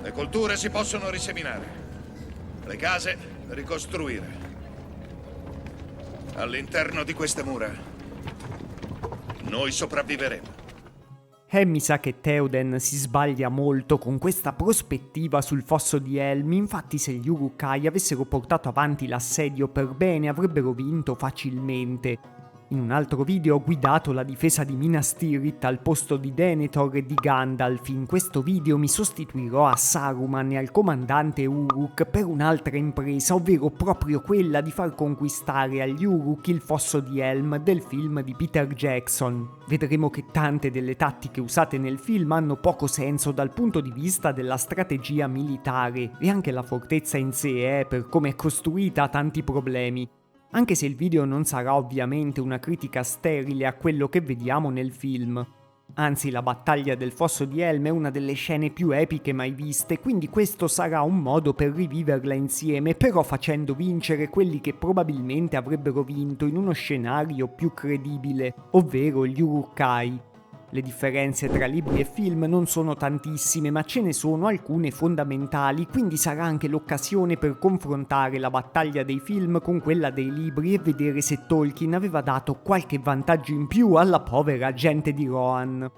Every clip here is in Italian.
Le colture si possono riseminare. Le case ricostruire. All'interno di queste mura noi sopravviveremo. Mi sa che Théoden si sbaglia molto con questa prospettiva sul fosso di Helm. Infatti se gli Uruk-hai avessero portato avanti l'assedio per bene avrebbero vinto facilmente. In un altro video ho guidato la difesa di Minas Tirith al posto di Denethor e di Gandalf. In questo video mi sostituirò a Saruman e al comandante Uruk per un'altra impresa, ovvero proprio quella di far conquistare agli Uruk il fosso di Helm del film di Peter Jackson. Vedremo che tante delle tattiche usate nel film hanno poco senso dal punto di vista della strategia militare, e anche la fortezza in sé, per come è costruita, ha tanti problemi. Anche se il video non sarà ovviamente una critica sterile a quello che vediamo nel film. Anzi, la battaglia del fosso di Helm è una delle scene più epiche mai viste, quindi questo sarà un modo per riviverla insieme, però facendo vincere quelli che probabilmente avrebbero vinto in uno scenario più credibile, ovvero gli Uruk-hai. Le differenze tra libri e film non sono tantissime, ma ce ne sono alcune fondamentali, quindi sarà anche l'occasione per confrontare la battaglia dei film con quella dei libri e vedere se Tolkien aveva dato qualche vantaggio in più alla povera gente di Rohan.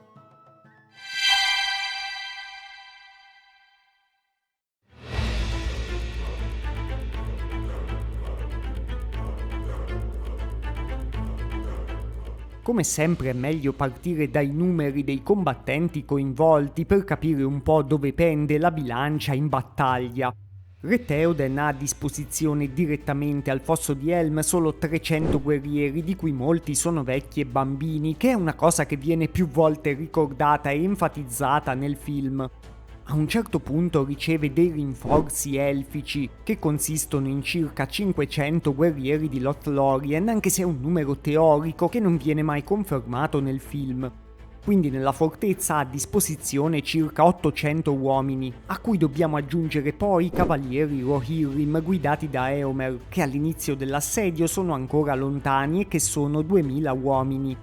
Come sempre è meglio partire dai numeri dei combattenti coinvolti per capire un po' dove pende la bilancia in battaglia. Re Théoden ha a disposizione direttamente al fosso di Helm solo 300 guerrieri, di cui molti sono vecchi e bambini, che è una cosa che viene più volte ricordata e enfatizzata nel film. A un certo punto riceve dei rinforzi elfici, che consistono in circa 500 guerrieri di Lothlórien, anche se è un numero teorico che non viene mai confermato nel film. Quindi nella fortezza ha a disposizione circa 800 uomini, a cui dobbiamo aggiungere poi i cavalieri Rohirrim guidati da Éomer, che all'inizio dell'assedio sono ancora lontani e che sono 2000 uomini.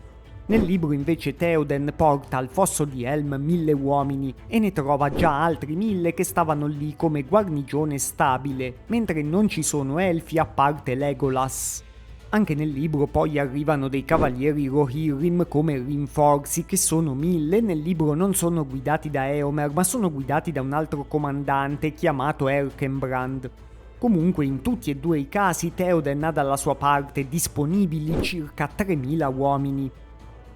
Nel libro invece Théoden porta al fosso di Helm 1000 uomini e ne trova già altri 1000 che stavano lì come guarnigione stabile, mentre non ci sono elfi a parte Legolas. Anche nel libro poi arrivano dei cavalieri Rohirrim come rinforzi, che sono 1000, nel libro non sono guidati da Éomer ma sono guidati da un altro comandante chiamato Erkenbrand. Comunque in tutti e due i casi Théoden ha dalla sua parte disponibili circa 3000 uomini.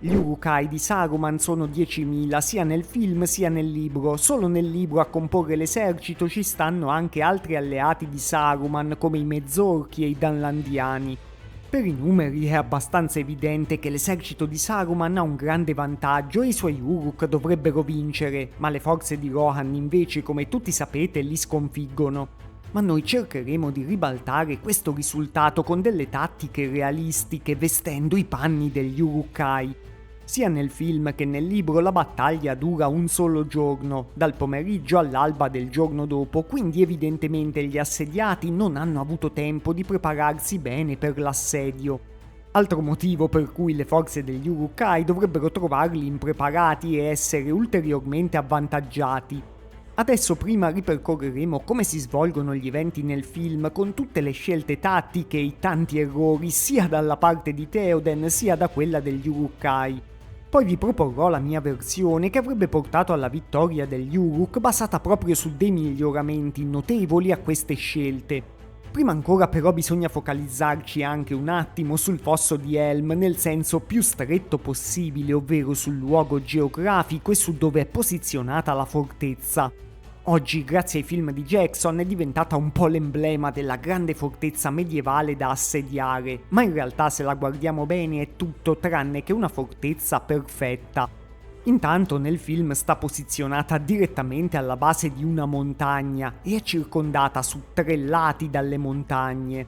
Gli Uruk-hai di Saruman sono 10.000 sia nel film sia nel libro. Solo nel libro a comporre l'esercito ci stanno anche altri alleati di Saruman come i Mezzorchi e i Danlandiani. Per i numeri è abbastanza evidente che l'esercito di Saruman ha un grande vantaggio e i suoi Uruk dovrebbero vincere, ma le forze di Rohan invece, come tutti sapete, li sconfiggono. Ma noi cercheremo di ribaltare questo risultato con delle tattiche realistiche, vestendo i panni degli Uruk-hai. Sia nel film che nel libro la battaglia dura un solo giorno, dal pomeriggio all'alba del giorno dopo, quindi evidentemente gli assediati non hanno avuto tempo di prepararsi bene per l'assedio. Altro motivo per cui le forze degli Uruk-hai dovrebbero trovarli impreparati e essere ulteriormente avvantaggiati. Adesso prima ripercorreremo come si svolgono gli eventi nel film con tutte le scelte tattiche e i tanti errori sia dalla parte di Théoden sia da quella degli Uruk-hai. Poi vi proporrò la mia versione che avrebbe portato alla vittoria degli Uruk, basata proprio su dei miglioramenti notevoli a queste scelte. Prima ancora però bisogna focalizzarci anche un attimo sul fosso di Helm nel senso più stretto possibile, ovvero sul luogo geografico e su dove è posizionata la fortezza. Oggi, grazie ai film di Jackson, è diventata un po' l'emblema della grande fortezza medievale da assediare, ma in realtà se la guardiamo bene è tutto tranne che una fortezza perfetta. Intanto nel film sta posizionata direttamente alla base di una montagna e è circondata su 3 lati dalle montagne.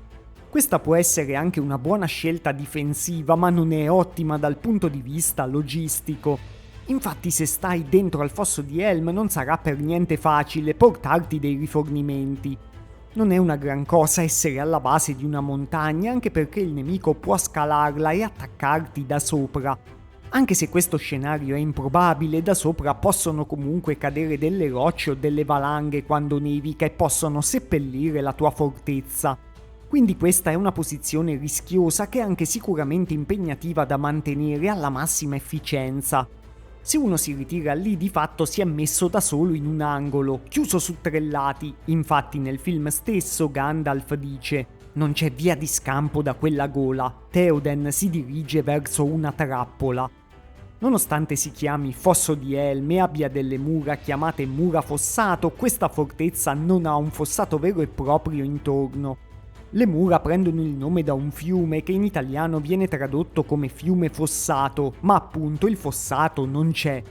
Questa può essere anche una buona scelta difensiva, ma non è ottima dal punto di vista logistico. Infatti se stai dentro al fosso di Helm non sarà per niente facile portarti dei rifornimenti. Non è una gran cosa essere alla base di una montagna, anche perché il nemico può scalarla e attaccarti da sopra. Anche se questo scenario è improbabile, da sopra possono comunque cadere delle rocce o delle valanghe quando nevica e possono seppellire la tua fortezza. Quindi questa è una posizione rischiosa che è anche sicuramente impegnativa da mantenere alla massima efficienza. Se uno si ritira lì di fatto si è messo da solo in un angolo, chiuso su 3 lati, infatti nel film stesso Gandalf dice «Non c'è via di scampo da quella gola, Théoden si dirige verso una trappola». Nonostante si chiami Fosso di Helm e abbia delle mura chiamate mura fossato, questa fortezza non ha un fossato vero e proprio intorno. Le mura prendono il nome da un fiume che in italiano viene tradotto come fiume fossato, ma appunto il fossato non c'è.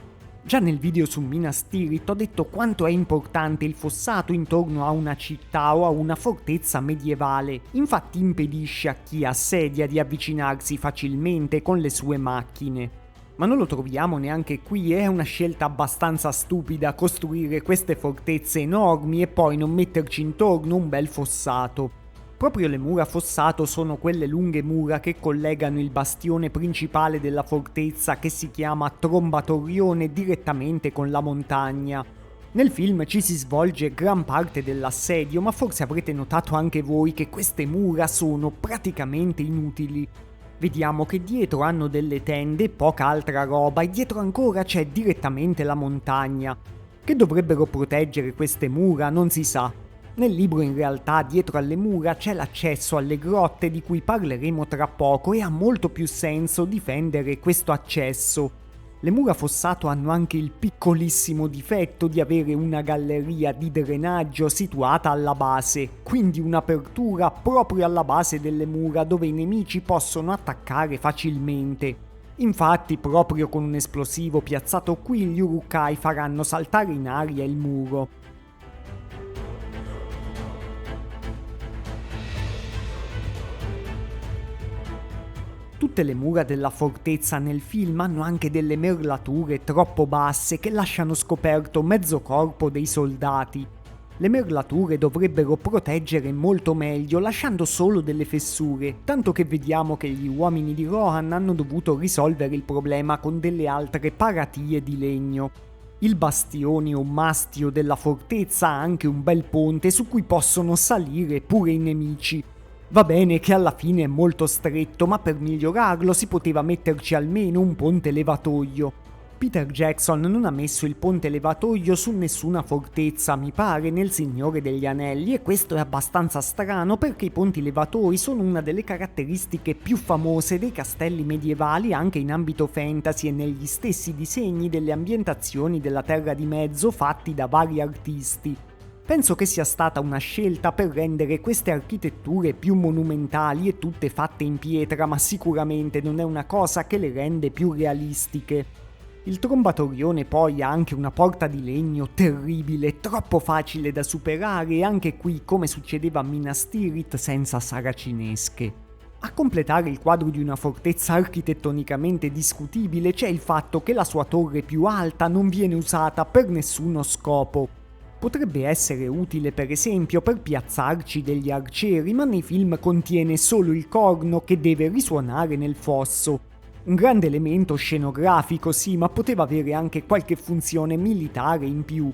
Già nel video su Minas Tirith ho detto quanto è importante il fossato intorno a una città o a una fortezza medievale, infatti impedisce a chi assedia di avvicinarsi facilmente con le sue macchine. Ma non lo troviamo neanche qui, è una scelta abbastanza stupida costruire queste fortezze enormi e poi non metterci intorno un bel fossato. Proprio le mura fossato sono quelle lunghe mura che collegano il bastione principale della fortezza che si chiama Trombatorione direttamente con la montagna. Nel film ci si svolge gran parte dell'assedio, ma forse avrete notato anche voi che queste mura sono praticamente inutili. Vediamo che dietro hanno delle tende e poca altra roba e dietro ancora c'è direttamente la montagna. Che dovrebbero proteggere queste mura non si sa. Nel libro in realtà dietro alle mura c'è l'accesso alle grotte di cui parleremo tra poco e ha molto più senso difendere questo accesso. Le mura fossato hanno anche il piccolissimo difetto di avere una galleria di drenaggio situata alla base, quindi un'apertura proprio alla base delle mura dove i nemici possono attaccare facilmente. Infatti, proprio con un esplosivo piazzato qui, gli Uruk-hai faranno saltare in aria il muro. Tutte le mura della fortezza nel film hanno anche delle merlature troppo basse che lasciano scoperto mezzo corpo dei soldati. Le merlature dovrebbero proteggere molto meglio lasciando solo delle fessure, tanto che vediamo che gli uomini di Rohan hanno dovuto risolvere il problema con delle altre paratie di legno. Il bastione o mastio della fortezza ha anche un bel ponte su cui possono salire pure i nemici. Va bene che alla fine è molto stretto, ma per migliorarlo si poteva metterci almeno un ponte levatoio. Peter Jackson non ha messo il ponte levatoio su nessuna fortezza, mi pare, nel Signore degli Anelli, e questo è abbastanza strano perché i ponti levatoi sono una delle caratteristiche più famose dei castelli medievali anche in ambito fantasy e negli stessi disegni delle ambientazioni della Terra di Mezzo fatti da vari artisti. Penso che sia stata una scelta per rendere queste architetture più monumentali e tutte fatte in pietra, ma sicuramente non è una cosa che le rende più realistiche. Il Trombatorione poi ha anche una porta di legno terribile, troppo facile da superare e anche qui, come succedeva a Minas Tirith, senza saracinesche. A completare il quadro di una fortezza architettonicamente discutibile c'è il fatto che la sua torre più alta non viene usata per nessuno scopo. Potrebbe essere utile per esempio per piazzarci degli arcieri, ma nei film contiene solo il corno che deve risuonare nel fosso. Un grande elemento scenografico sì, ma poteva avere anche qualche funzione militare in più.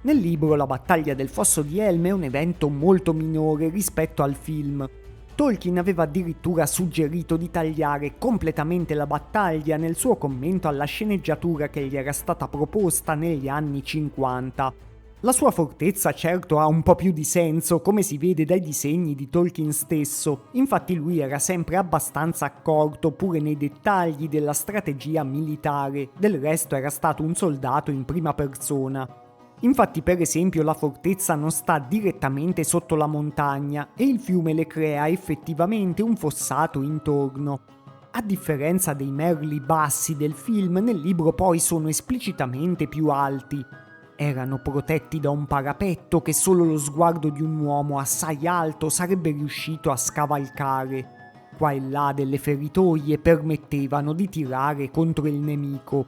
Nel libro la battaglia del Fosso di Helm è un evento molto minore rispetto al film. Tolkien aveva addirittura suggerito di tagliare completamente la battaglia nel suo commento alla sceneggiatura che gli era stata proposta negli anni 50. La sua fortezza certo ha un po' più di senso, come si vede dai disegni di Tolkien stesso, infatti lui era sempre abbastanza accorto pure nei dettagli della strategia militare, del resto era stato un soldato in prima persona. Infatti per esempio la fortezza non sta direttamente sotto la montagna e il fiume le crea effettivamente un fossato intorno. A differenza dei merli bassi del film, nel libro poi sono esplicitamente più alti. Erano protetti da un parapetto che solo lo sguardo di un uomo assai alto sarebbe riuscito a scavalcare. Qua e là delle feritoie permettevano di tirare contro il nemico.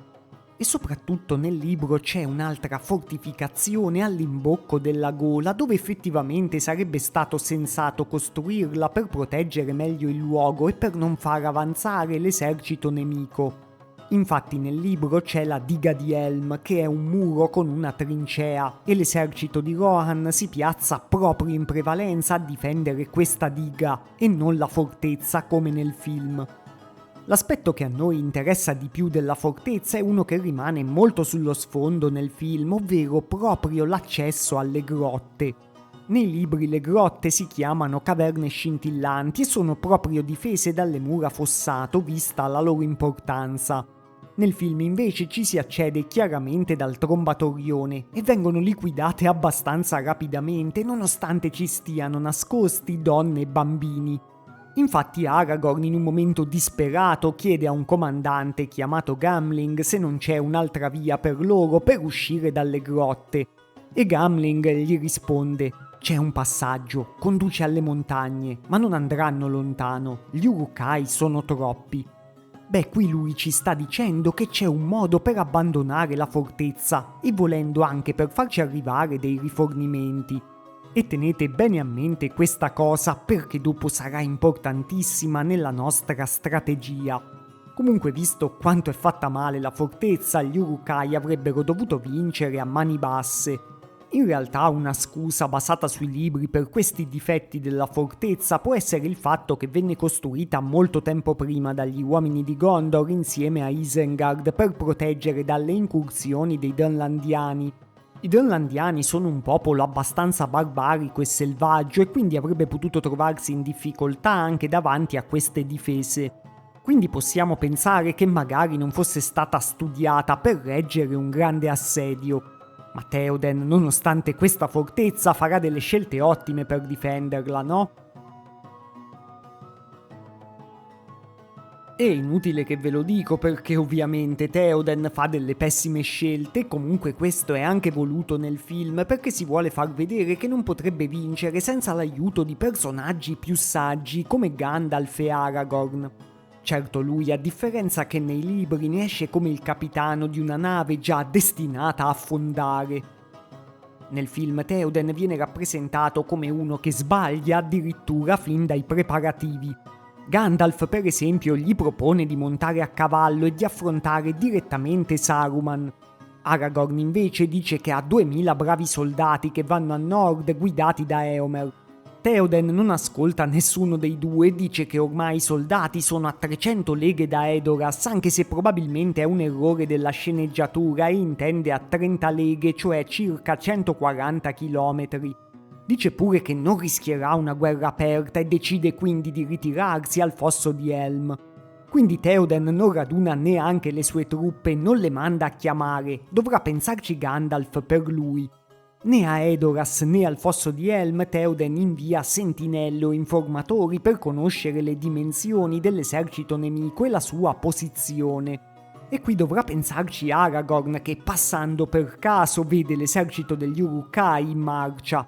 E soprattutto nel libro c'è un'altra fortificazione all'imbocco della gola dove effettivamente sarebbe stato sensato costruirla per proteggere meglio il luogo e per non far avanzare l'esercito nemico. Infatti nel libro c'è la diga di Helm, che è un muro con una trincea, e l'esercito di Rohan si piazza proprio in prevalenza a difendere questa diga e non la fortezza come nel film. L'aspetto che a noi interessa di più della fortezza è uno che rimane molto sullo sfondo nel film, ovvero proprio l'accesso alle grotte. Nei libri le grotte si chiamano caverne scintillanti e sono proprio difese dalle mura fossato vista la loro importanza. Nel film invece ci si accede chiaramente dal trombatorione e vengono liquidate abbastanza rapidamente nonostante ci stiano nascosti donne e bambini. Infatti Aragorn in un momento disperato chiede a un comandante chiamato Gamling se non c'è un'altra via per loro per uscire dalle grotte e Gamling gli risponde: c'è un passaggio, conduce alle montagne, ma non andranno lontano, gli Uruk-hai sono troppi. Beh, qui lui ci sta dicendo che c'è un modo per abbandonare la fortezza e volendo anche per farci arrivare dei rifornimenti. E tenete bene a mente questa cosa perché dopo sarà importantissima nella nostra strategia. Comunque, visto quanto è fatta male la fortezza, gli Uruk-hai avrebbero dovuto vincere a mani basse. In realtà una scusa basata sui libri per questi difetti della fortezza può essere il fatto che venne costruita molto tempo prima dagli uomini di Gondor insieme a Isengard per proteggere dalle incursioni dei Dunlandiani. I Dunlandiani sono un popolo abbastanza barbarico e selvaggio e quindi avrebbe potuto trovarsi in difficoltà anche davanti a queste difese. Quindi possiamo pensare che magari non fosse stata studiata per reggere un grande assedio. Ma Théoden, nonostante questa fortezza, farà delle scelte ottime per difenderla, no? È inutile che ve lo dico perché ovviamente Théoden fa delle pessime scelte, comunque questo è anche voluto nel film perché si vuole far vedere che non potrebbe vincere senza l'aiuto di personaggi più saggi come Gandalf e Aragorn. Certo lui, a differenza che nei libri, ne esce come il capitano di una nave già destinata a affondare. Nel film Théoden viene rappresentato come uno che sbaglia addirittura fin dai preparativi. Gandalf per esempio gli propone di montare a cavallo e di affrontare direttamente Saruman. Aragorn invece dice che ha 2000 bravi soldati che vanno a nord guidati da Éomer. Théoden non ascolta nessuno dei due e dice che ormai i soldati sono a 300 leghe da Edoras, anche se probabilmente è un errore della sceneggiatura e intende a 30 leghe, cioè circa 140 chilometri. Dice pure che non rischierà una guerra aperta e decide quindi di ritirarsi al fosso di Helm. Quindi Théoden non raduna neanche le sue truppe, non le manda a chiamare, dovrà pensarci Gandalf per lui. Né a Edoras né al fosso di Helm Théoden invia sentinelle o informatori per conoscere le dimensioni dell'esercito nemico e la sua posizione. E qui dovrà pensarci Aragorn che passando per caso vede l'esercito degli Uruk-hai in marcia.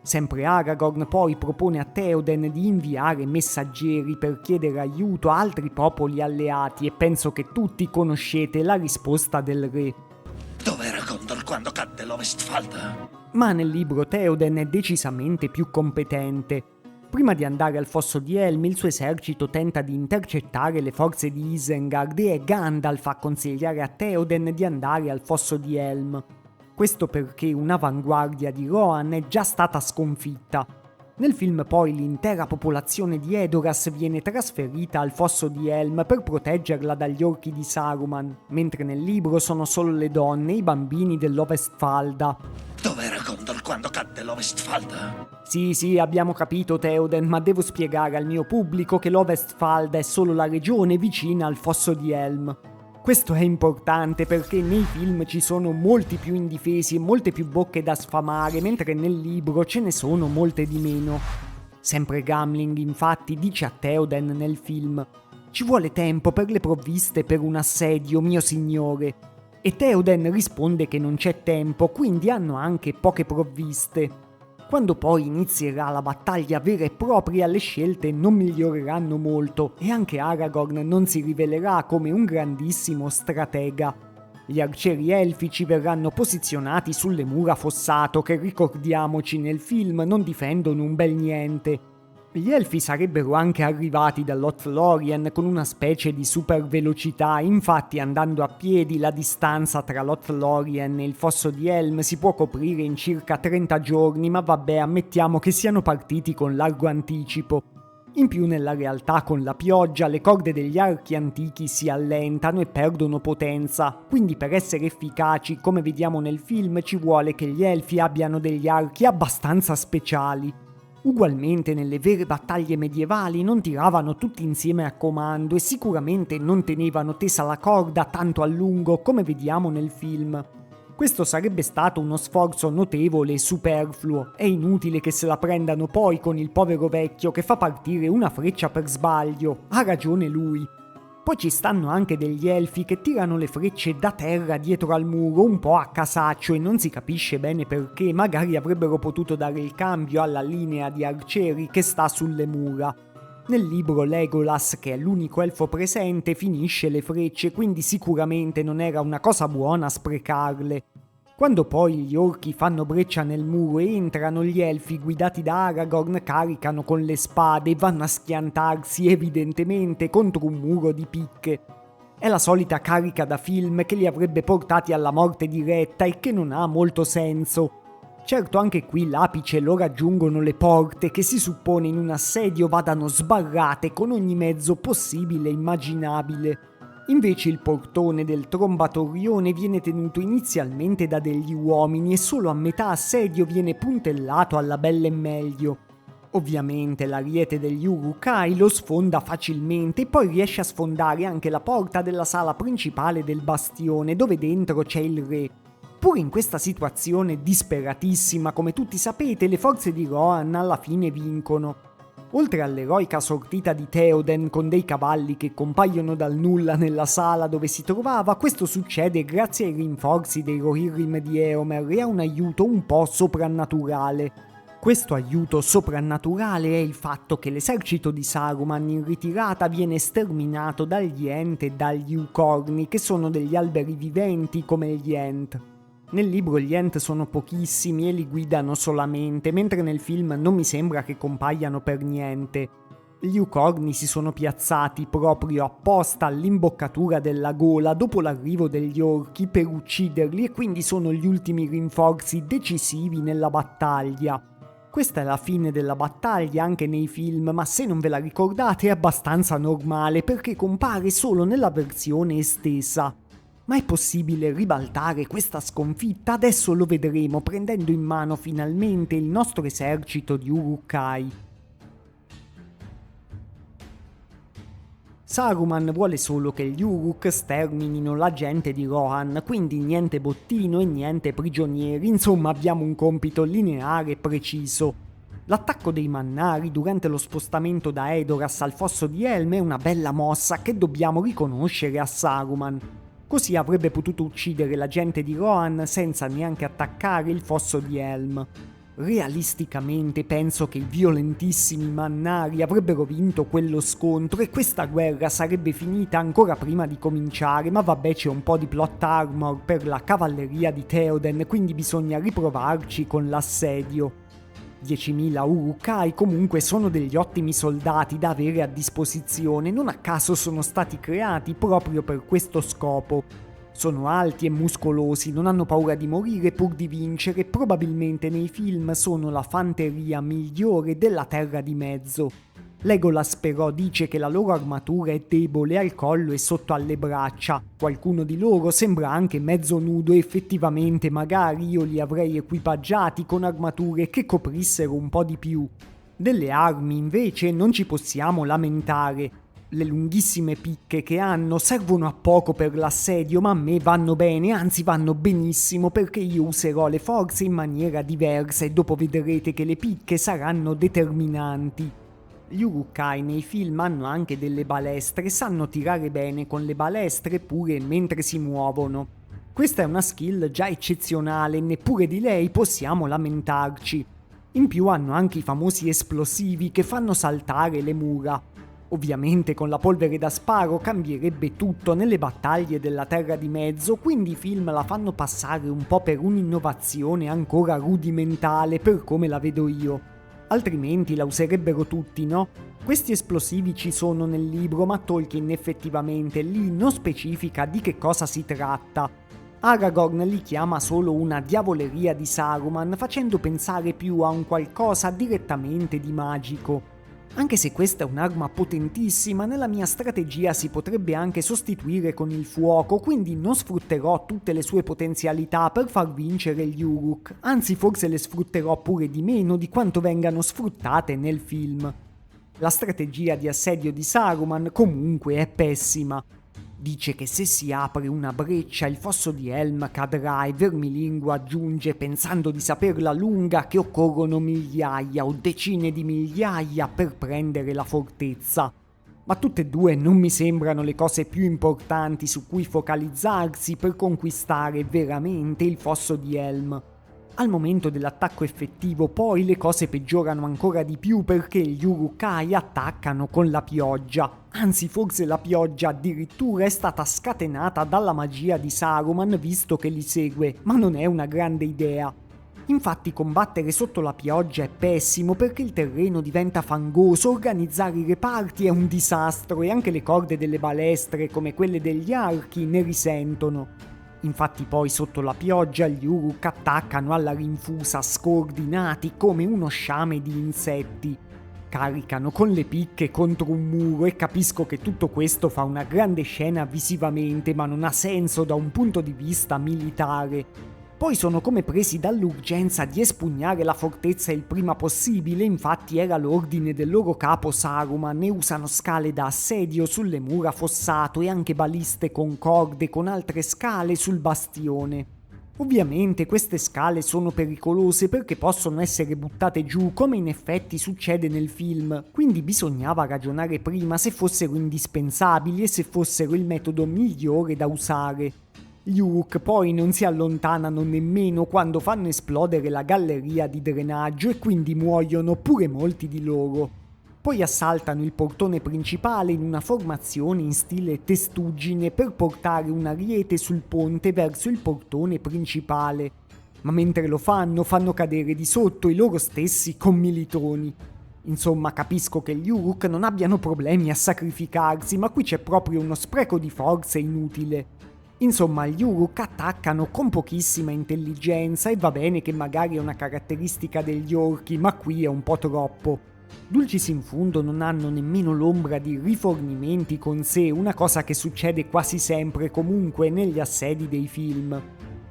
Sempre Aragorn poi propone a Théoden di inviare messaggeri per chiedere aiuto a altri popoli alleati e penso che tutti conoscete la risposta del re. Dov'era Gondor quando cadde l'Ovestfalda? Ma nel libro Théoden è decisamente più competente. Prima di andare al fosso di Helm il suo esercito tenta di intercettare le forze di Isengard e è Gandalf a consigliare a Théoden di andare al fosso di Helm. Questo perché un'avanguardia di Rohan è già stata sconfitta. Nel film poi l'intera popolazione di Edoras viene trasferita al fosso di Helm per proteggerla dagli orchi di Saruman, mentre nel libro sono solo le donne e i bambini dell'Ovestfalda. Dov'era Gondor quando cadde l'Ovestfalda? Sì, abbiamo capito Théoden, ma devo spiegare al mio pubblico che l'Ovestfalda è solo la regione vicina al fosso di Helm. Questo è importante perché nei film ci sono molti più indifesi e molte più bocche da sfamare, mentre nel libro ce ne sono molte di meno. Sempre Gamling infatti dice a Théoden nel film: «Ci vuole tempo per le provviste per un assedio, mio signore». E Théoden risponde che non c'è tempo, quindi hanno anche poche provviste. Quando poi inizierà la battaglia vera e propria, le scelte non miglioreranno molto e anche Aragorn non si rivelerà come un grandissimo stratega. Gli arcieri elfici verranno posizionati sulle mura fossato che, ricordiamoci, nel film non difendono un bel niente. Gli elfi sarebbero anche arrivati dall'Othlorien con una specie di super velocità, infatti andando a piedi la distanza tra l'Othlorien e il fosso di Helm si può coprire in circa 30 giorni, ma vabbè, ammettiamo che siano partiti con largo anticipo. In più nella realtà con la pioggia le corde degli archi antichi si allentano e perdono potenza, quindi per essere efficaci, come vediamo nel film, ci vuole che gli elfi abbiano degli archi abbastanza speciali. Ugualmente nelle vere battaglie medievali non tiravano tutti insieme a comando e sicuramente non tenevano tesa la corda tanto a lungo come vediamo nel film. Questo sarebbe stato uno sforzo notevole e superfluo, è inutile che se la prendano poi con il povero vecchio che fa partire una freccia per sbaglio, ha ragione lui. Poi ci stanno anche degli elfi che tirano le frecce da terra dietro al muro un po' a casaccio e non si capisce bene perché, magari avrebbero potuto dare il cambio alla linea di arcieri che sta sulle mura. Nel libro Legolas, che è l'unico elfo presente, finisce le frecce, quindi sicuramente non era una cosa buona sprecarle. Quando poi gli orchi fanno breccia nel muro e entrano, gli elfi guidati da Aragorn caricano con le spade e vanno a schiantarsi evidentemente contro un muro di picche. È la solita carica da film che li avrebbe portati alla morte diretta e che non ha molto senso. Certo, anche qui l'apice lo raggiungono le porte che si suppone in un assedio vadano sbarrate con ogni mezzo possibile e immaginabile. Invece il portone del Trombatorione viene tenuto inizialmente da degli uomini e solo a metà assedio viene puntellato alla belle meglio. Ovviamente l'ariete degli Uruk-hai lo sfonda facilmente e poi riesce a sfondare anche la porta della sala principale del bastione dove dentro c'è il re. Pure in questa situazione disperatissima, come tutti sapete, le forze di Rohan alla fine vincono. Oltre all'eroica sortita di Theoden con dei cavalli che compaiono dal nulla nella sala dove si trovava, questo succede grazie ai rinforzi dei Rohirrim di Eomer e a un aiuto un po' soprannaturale. Questo aiuto soprannaturale è il fatto che l'esercito di Saruman in ritirata viene sterminato dagli Ent e dagli Ucorni, che sono degli alberi viventi come gli Ent. Nel libro gli Ent sono pochissimi e li guidano solamente, mentre nel film non mi sembra che compaiano per niente. Gli Ucorni si sono piazzati proprio apposta all'imboccatura della gola dopo l'arrivo degli orchi per ucciderli e quindi sono gli ultimi rinforzi decisivi nella battaglia. Questa è la fine della battaglia anche nei film, ma se non ve la ricordate è abbastanza normale perché compare solo nella versione estesa. Ma è possibile ribaltare questa sconfitta? Adesso lo vedremo prendendo in mano finalmente il nostro esercito di Uruk-hai. Saruman vuole solo che gli Uruk sterminino la gente di Rohan, quindi niente bottino e niente prigionieri, insomma abbiamo un compito lineare e preciso. L'attacco dei Mannari durante lo spostamento da Edoras al fosso di Helm è una bella mossa che dobbiamo riconoscere a Saruman. Così avrebbe potuto uccidere la gente di Rohan senza neanche attaccare il fosso di Helm. Realisticamente penso che i violentissimi Mannari avrebbero vinto quello scontro e questa guerra sarebbe finita ancora prima di cominciare, ma vabbè, c'è un po' di plot armor per la cavalleria di Theoden, quindi bisogna riprovarci con l'assedio. 10.000 Uruk-hai comunque sono degli ottimi soldati da avere a disposizione, non a caso sono stati creati proprio per questo scopo. Sono alti e muscolosi, non hanno paura di morire pur di vincere e probabilmente nei film sono la fanteria migliore della Terra di Mezzo. Legolas però dice che la loro armatura è debole al collo e sotto alle braccia. Qualcuno di loro sembra anche mezzo nudo e effettivamente magari io li avrei equipaggiati con armature che coprissero un po' di più. Delle armi invece non ci possiamo lamentare. Le lunghissime picche che hanno servono a poco per l'assedio, ma a me vanno bene, anzi vanno benissimo perché io userò le forze in maniera diversa e dopo vedrete che le picche saranno determinanti. Gli Uruk-hai nei film hanno anche delle balestre e sanno tirare bene con le balestre pure mentre si muovono. Questa è una skill già eccezionale e neppure di lei possiamo lamentarci. In più hanno anche i famosi esplosivi che fanno saltare le mura. Ovviamente con la polvere da sparo cambierebbe tutto nelle battaglie della Terra di Mezzo, quindi i film la fanno passare un po' per un'innovazione ancora rudimentale per come la vedo io. altrimenti la userebbero tutti, no? Questi esplosivi ci sono nel libro, ma Tolkien effettivamente lì non specifica di che cosa si tratta. Aragorn li chiama solo una diavoleria di Saruman, facendo pensare più a un qualcosa direttamente di magico. Anche se questa è un'arma potentissima, nella mia strategia si potrebbe anche sostituire con il fuoco, quindi non sfrutterò tutte le sue potenzialità per far vincere gli Uruk, anzi forse le sfrutterò pure di meno di quanto vengano sfruttate nel film. La strategia di assedio di Saruman comunque è pessima. Dice che se si apre una breccia il fosso di Helm cadrà e Vermilingo aggiunge, pensando di saperla lunga, che occorrono migliaia o decine di migliaia per prendere la fortezza. Ma tutte e due non mi sembrano le cose più importanti su cui focalizzarsi per conquistare veramente il fosso di Helm. Al momento dell'attacco effettivo poi le cose peggiorano ancora di più perché gli Uruk-hai attaccano con la pioggia. Anzi, forse la pioggia addirittura è stata scatenata dalla magia di Saruman visto che li segue, ma non è una grande idea. Infatti combattere sotto la pioggia è pessimo perché il terreno diventa fangoso, organizzare i reparti è un disastro e anche le corde delle balestre come quelle degli archi ne risentono. Infatti poi sotto la pioggia gli Uruk attaccano alla rinfusa scordinati come uno sciame di insetti. Caricano con le picche contro un muro e capisco che tutto questo fa una grande scena visivamente ma non ha senso da un punto di vista militare. Poi sono come presi dall'urgenza di espugnare la fortezza il prima possibile, infatti era l'ordine del loro capo Saruman e usano scale da assedio sulle mura fossato e anche baliste con corde con altre scale sul bastione. Ovviamente queste scale sono pericolose perché possono essere buttate giù come in effetti succede nel film, quindi bisognava ragionare prima se fossero indispensabili e se fossero il metodo migliore da usare. Gli Uruk poi non si allontanano nemmeno quando fanno esplodere la galleria di drenaggio e quindi muoiono pure molti di loro. Poi assaltano il portone principale in una formazione in stile testuggine per portare un ariete sul ponte verso il portone principale. Ma mentre lo fanno cadere di sotto i loro stessi commilitoni. Insomma, capisco che gli Uruk non abbiano problemi a sacrificarsi, ma qui c'è proprio uno spreco di forze inutile. Insomma, gli Uruk attaccano con pochissima intelligenza e va bene che magari è una caratteristica degli orchi, ma qui è un po' troppo. Dulcis in fundo non hanno nemmeno l'ombra di rifornimenti con sé, una cosa che succede quasi sempre comunque negli assedi dei film.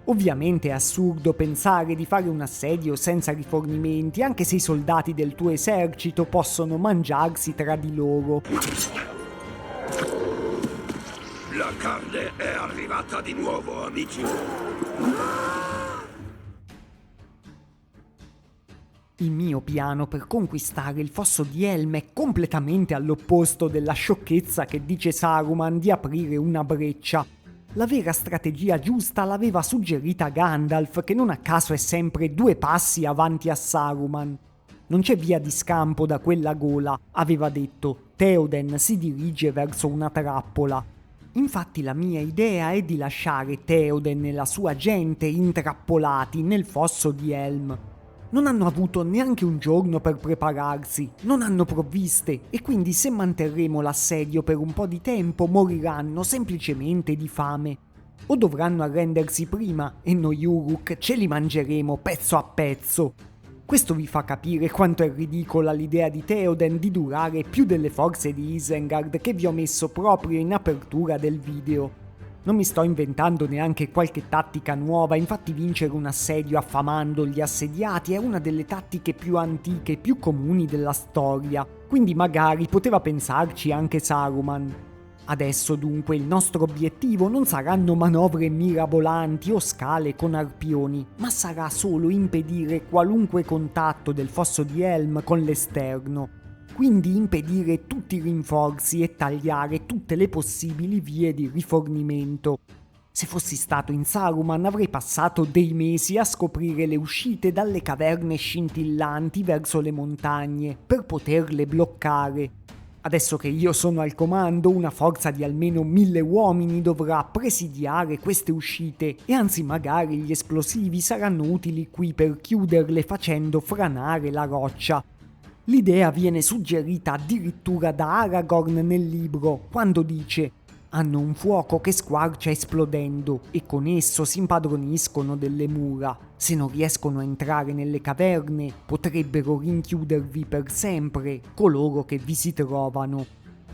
Ovviamente è assurdo pensare di fare un assedio senza rifornimenti, anche se i soldati del tuo esercito possono mangiarsi tra di loro. La carne è arrivata di nuovo, amici. Il mio piano per conquistare il fosso di Helm è completamente all'opposto della sciocchezza che dice Saruman di aprire una breccia. La vera strategia giusta l'aveva suggerita Gandalf, che non a caso è sempre 2 passi avanti a Saruman. Non c'è via di scampo da quella gola, aveva detto. Théoden si dirige verso una trappola. Infatti la mia idea è di lasciare Théoden e la sua gente intrappolati nel fosso di Helm. Non hanno avuto neanche un giorno per prepararsi, non hanno provviste e quindi se manterremo l'assedio per un po' di tempo moriranno semplicemente di fame. O dovranno arrendersi prima e noi Uruk ce li mangeremo pezzo a pezzo. Questo vi fa capire quanto è ridicola l'idea di Théoden di durare più delle forze di Isengard che vi ho messo proprio in apertura del video. Non mi sto inventando neanche qualche tattica nuova, infatti vincere un assedio affamando gli assediati è una delle tattiche più antiche e più comuni della storia, quindi magari poteva pensarci anche Saruman. Adesso dunque il nostro obiettivo non saranno manovre mirabolanti o scale con arpioni, ma sarà solo impedire qualunque contatto del fosso di Helm con l'esterno. Quindi impedire tutti i rinforzi e tagliare tutte le possibili vie di rifornimento. Se fossi stato in Saruman avrei passato dei mesi a scoprire le uscite dalle caverne scintillanti verso le montagne per poterle bloccare. Adesso che io sono al comando, una forza di almeno 1000 uomini dovrà presidiare queste uscite e anzi magari gli esplosivi saranno utili qui per chiuderle facendo franare la roccia. L'idea viene suggerita addirittura da Aragorn nel libro, quando dice: hanno un fuoco che squarcia esplodendo e con esso si impadroniscono delle mura. Se non riescono a entrare nelle caverne, potrebbero rinchiudervi per sempre coloro che vi si trovano.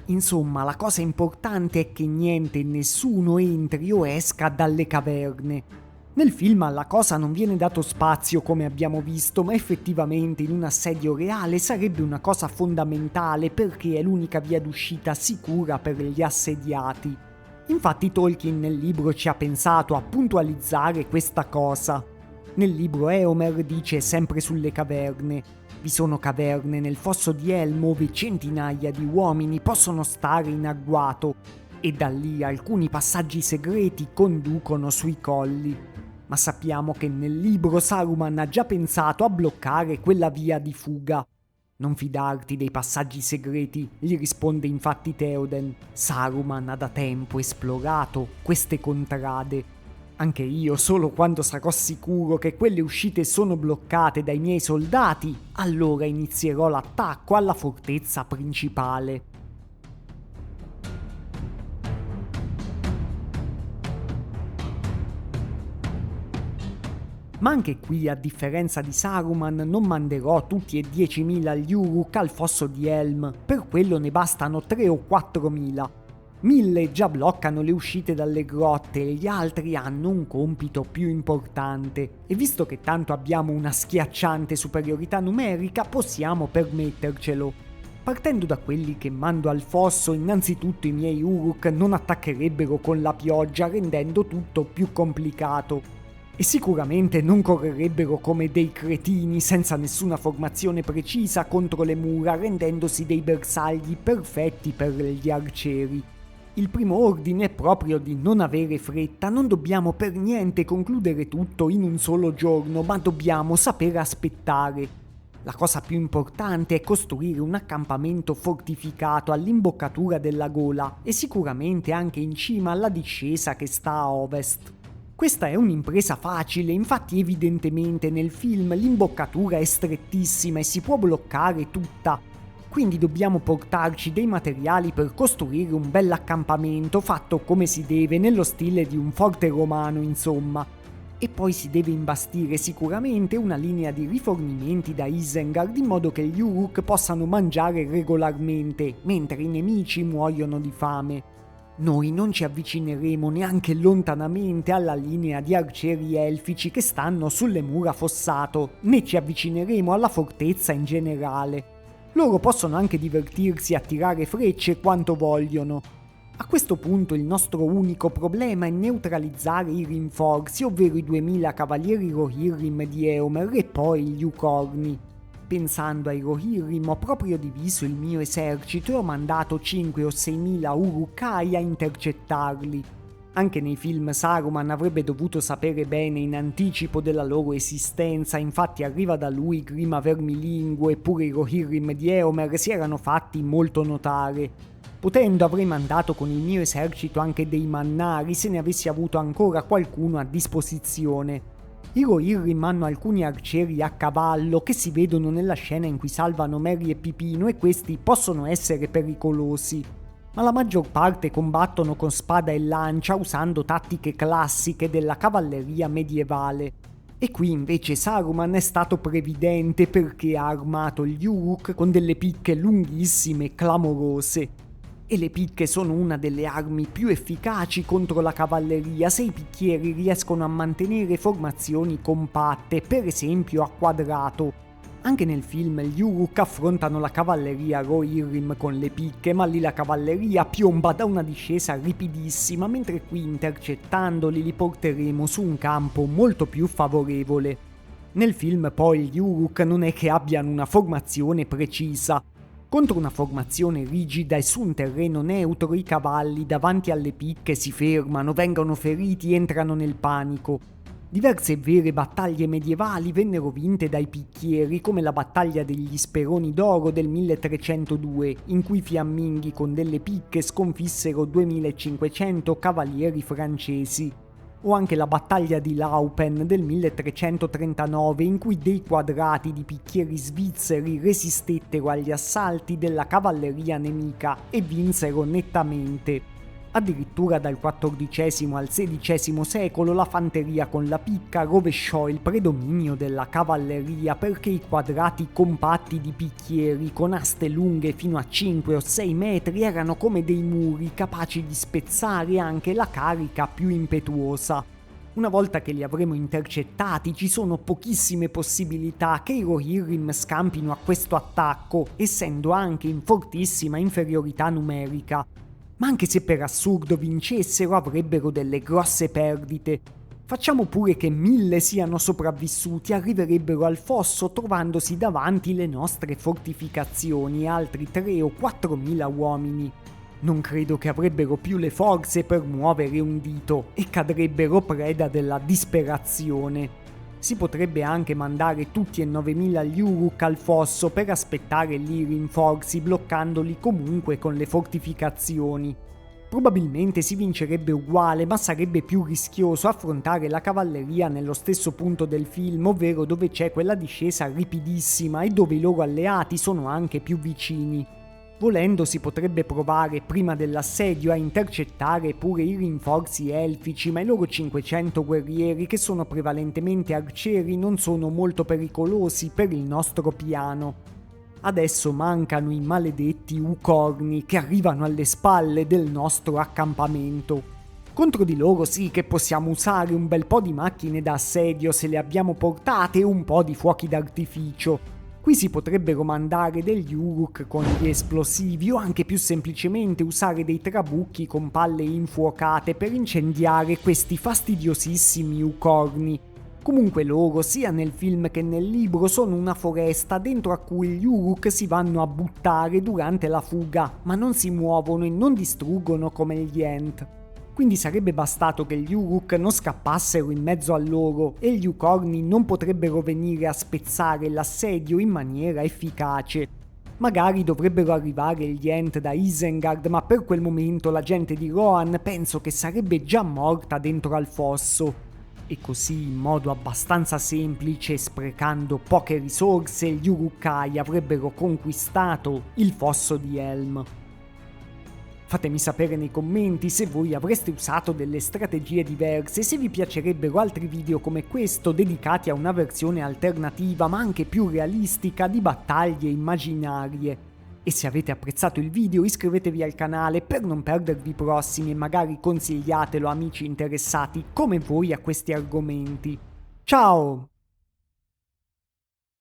Insomma, la cosa importante è che niente e nessuno entri o esca dalle caverne. Nel film alla cosa non viene dato spazio come abbiamo visto, ma effettivamente in un assedio reale sarebbe una cosa fondamentale perché è l'unica via d'uscita sicura per gli assediati. Infatti Tolkien nel libro ci ha pensato a puntualizzare questa cosa. Nel libro Eomer dice sempre sulle caverne: vi sono caverne nel fosso di Helm dove centinaia di uomini possono stare in agguato e da lì alcuni passaggi segreti conducono sui colli. Ma sappiamo che nel libro Saruman ha già pensato a bloccare quella via di fuga. Non fidarti dei passaggi segreti, gli risponde infatti Théoden. Saruman ha da tempo esplorato queste contrade. Anche io, solo quando sarò sicuro che quelle uscite sono bloccate dai miei soldati, allora inizierò l'attacco alla fortezza principale. Ma anche qui, a differenza di Saruman, non manderò tutti e 10.000 gli Uruk al fosso di Helm, per quello ne bastano 3 o 4.000. 1.000 già bloccano le uscite dalle grotte e gli altri hanno un compito più importante. E visto che tanto abbiamo una schiacciante superiorità numerica, possiamo permettercelo. Partendo da quelli che mando al fosso, innanzitutto i miei Uruk non attaccherebbero con la pioggia, rendendo tutto più complicato. E sicuramente non correrebbero come dei cretini senza nessuna formazione precisa contro le mura, rendendosi dei bersagli perfetti per gli arcieri. Il primo ordine è proprio di non avere fretta, non dobbiamo per niente concludere tutto in un solo giorno, ma dobbiamo saper aspettare. La cosa più importante è costruire un accampamento fortificato all'imboccatura della gola e sicuramente anche in cima alla discesa che sta a ovest. Questa è un'impresa facile, infatti evidentemente nel film l'imboccatura è strettissima e si può bloccare tutta. Quindi dobbiamo portarci dei materiali per costruire un bell'accampamento fatto come si deve, nello stile di un forte romano insomma. E poi si deve imbastire sicuramente una linea di rifornimenti da Isengard in modo che gli Uruk possano mangiare regolarmente, mentre i nemici muoiono di fame. Noi non ci avvicineremo neanche lontanamente alla linea di arcieri elfici che stanno sulle mura fossato, né ci avvicineremo alla fortezza in generale. Loro possono anche divertirsi a tirare frecce quanto vogliono. A questo punto il nostro unico problema è neutralizzare i rinforzi, ovvero i 2000 cavalieri Rohirrim di Eomer e poi gli Ucorni. Pensando ai Rohirrim ho proprio diviso il mio esercito e ho mandato 5 o 6.000 Uruk-hai a intercettarli. Anche nei film Saruman avrebbe dovuto sapere bene in anticipo della loro esistenza, infatti arriva da lui Grima Vermilinguo e pure i Rohirrim di Eomer si erano fatti molto notare. Potendo avrei mandato con il mio esercito anche dei Mannari se ne avessi avuto ancora qualcuno a disposizione. I Rohirrim hanno alcuni arcieri a cavallo che si vedono nella scena in cui salvano Merry e Pipino e questi possono essere pericolosi, ma la maggior parte combattono con spada e lancia usando tattiche classiche della cavalleria medievale. E qui invece Saruman è stato previdente perché ha armato gli Uruk con delle picche lunghissime e clamorose. E le picche sono una delle armi più efficaci contro la cavalleria se i picchieri riescono a mantenere formazioni compatte, per esempio a quadrato. Anche nel film gli Uruk affrontano la cavalleria Rohirrim con le picche, ma lì la cavalleria piomba da una discesa ripidissima, mentre qui intercettandoli li porteremo su un campo molto più favorevole. Nel film poi gli Uruk non è che abbiano una formazione precisa. Contro una formazione rigida e su un terreno neutro i cavalli davanti alle picche si fermano, vengono feriti e entrano nel panico. Diverse vere battaglie medievali vennero vinte dai picchieri, come la battaglia degli Speroni d'Oro del 1302, in cui i fiamminghi con delle picche sconfissero 2500 cavalieri francesi. o anche la battaglia di Laupen del 1339 in cui dei quadrati di picchieri svizzeri resistettero agli assalti della cavalleria nemica e vinsero nettamente. Addirittura dal XIV al XVI secolo la fanteria con la picca rovesciò il predominio della cavalleria perché i quadrati compatti di picchieri con aste lunghe fino a 5 o 6 metri erano come dei muri capaci di spezzare anche la carica più impetuosa. Una volta che li avremo intercettati ci sono pochissime possibilità che i Rohirrim scampino a questo attacco, essendo anche in fortissima inferiorità numerica. Ma anche se per assurdo vincessero avrebbero delle grosse perdite. Facciamo pure che 1000 siano sopravvissuti, arriverebbero al fosso trovandosi davanti le nostre fortificazioni e altri 3 o 4000 uomini. Non credo che avrebbero più le forze per muovere un dito e cadrebbero preda della disperazione. Si potrebbe anche mandare tutti e 9000 gli Uruk al fosso per aspettare lì i rinforzi, bloccandoli comunque con le fortificazioni. Probabilmente si vincerebbe uguale, ma sarebbe più rischioso affrontare la cavalleria nello stesso punto del film, ovvero dove c'è quella discesa ripidissima e dove i loro alleati sono anche più vicini. Volendo si potrebbe provare prima dell'assedio a intercettare pure i rinforzi elfici, ma i loro 500 guerrieri, che sono prevalentemente arcieri, non sono molto pericolosi per il nostro piano. Adesso mancano i maledetti Ucorni che arrivano alle spalle del nostro accampamento. Contro di loro sì che possiamo usare un bel po' di macchine da assedio se le abbiamo portate e un po' di fuochi d'artificio. Qui si potrebbero mandare degli Uruk con gli esplosivi o anche più semplicemente usare dei trabucchi con palle infuocate per incendiare questi fastidiosissimi Ucorni. Comunque loro, sia nel film che nel libro, sono una foresta dentro a cui gli Uruk si vanno a buttare durante la fuga, ma non si muovono e non distruggono come gli Ent. Quindi sarebbe bastato che gli Uruk non scappassero in mezzo a loro e gli Ucorni non potrebbero venire a spezzare l'assedio in maniera efficace. Magari dovrebbero arrivare gli Ent da Isengard, ma per quel momento la gente di Rohan penso che sarebbe già morta dentro al fosso. E così, in modo abbastanza semplice, sprecando poche risorse, gli Uruk-hai avrebbero conquistato il fosso di Helm. Fatemi sapere nei commenti se voi avreste usato delle strategie diverse, se vi piacerebbero altri video come questo dedicati a una versione alternativa ma anche più realistica di battaglie immaginarie. E se avete apprezzato il video iscrivetevi al canale per non perdervi i prossimi e magari consigliatelo a amici interessati come voi a questi argomenti. Ciao!